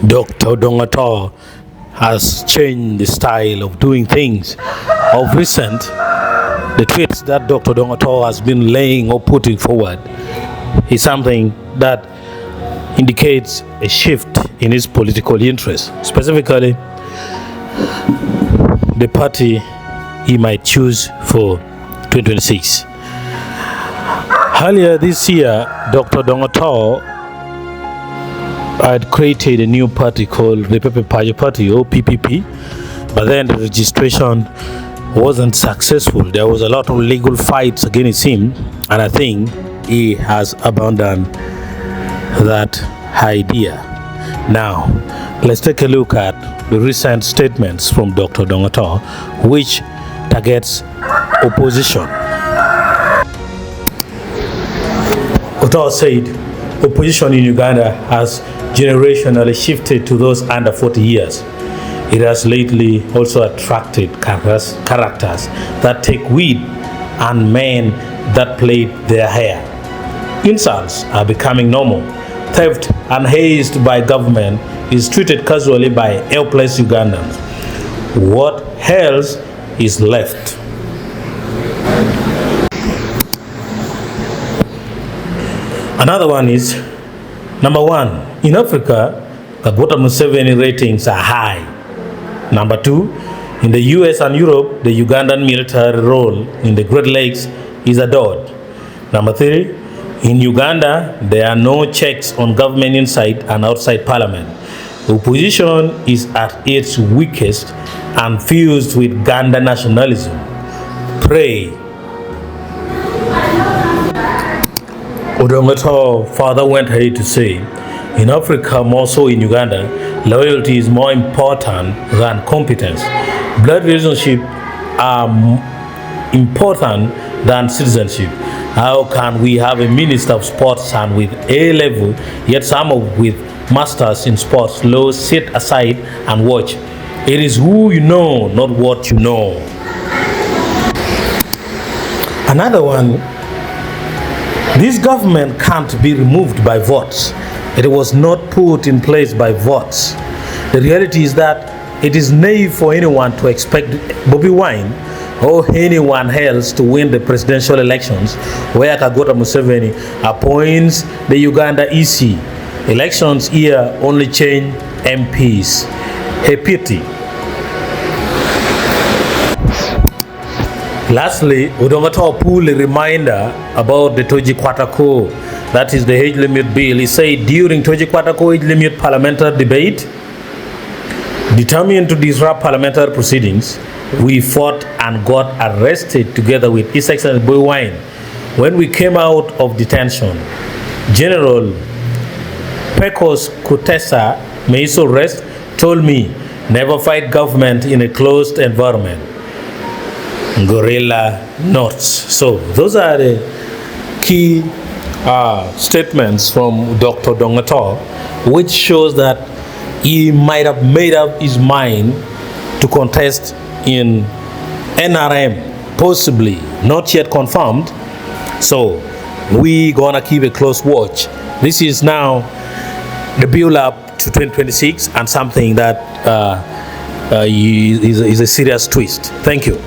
Dr. Odonga has changed the style of doing things. Of recent, the tweets that Dr. Odonga has been laying or putting forward is something that indicates a shift in his political interest, specifically the party he might choose for 2026. Earlier this year, Dr. Odonga had created a new party called the Pepe Payo Party, or PPP, but then the registration wasn't successful. There was a lot of legal fights against him, and I think he has abandoned that idea. Now, let's take a look at the recent statements from Dr. Odonga, which targets opposition. Otto said, opposition in Uganda has generationally shifted to those under 40 years. It has lately also attracted characters that take weed and men that plait their hair. Insults are becoming normal. Theft unhazed by government is treated casually by helpless Ugandans. What else is left? Another one is, number one, in Africa, the bottom 7 ratings are high. Number 2, in the US and Europe, the Ugandan military role in the Great Lakes is adored. Number 3, in Uganda, there are no checks on government inside and outside parliament. Opposition is at its weakest and fused with Uganda nationalism. Pray. Odonga further went ahead to say, in Africa, more so in Uganda, loyalty is more important than competence. Blood relationships are important than citizenship. How can we have a minister of sports and with A level, yet some with masters in sports law sit aside and watch? It is who you know, not what you know. Another one, this government can't be removed by votes. It was not put in place by votes. The reality is that it is naive for anyone to expect Bobi Wine or anyone else to win the presidential elections where Kagota Museveni appoints the Uganda EC. Elections here only change MPs. A pity. Lastly, Odonga pulled a reminder about the Toji Kwatako, that is the age limit bill. He said during Toji Kwatako age limit parliamentary debate, determined to disrupt parliamentary proceedings, we fought and got arrested together with His Excellency Bobi Wine. When we came out of detention, General Pecos Kutesa, may his rest, told me, never fight government in a closed environment. Gorilla notes. So those are the key statements from Dr. Odonga, which shows that he might have made up his mind to contest in NRM, possibly, not yet confirmed. So we gonna keep a close watch. This is now the build up to 2026 and something that is a serious twist. Thank you.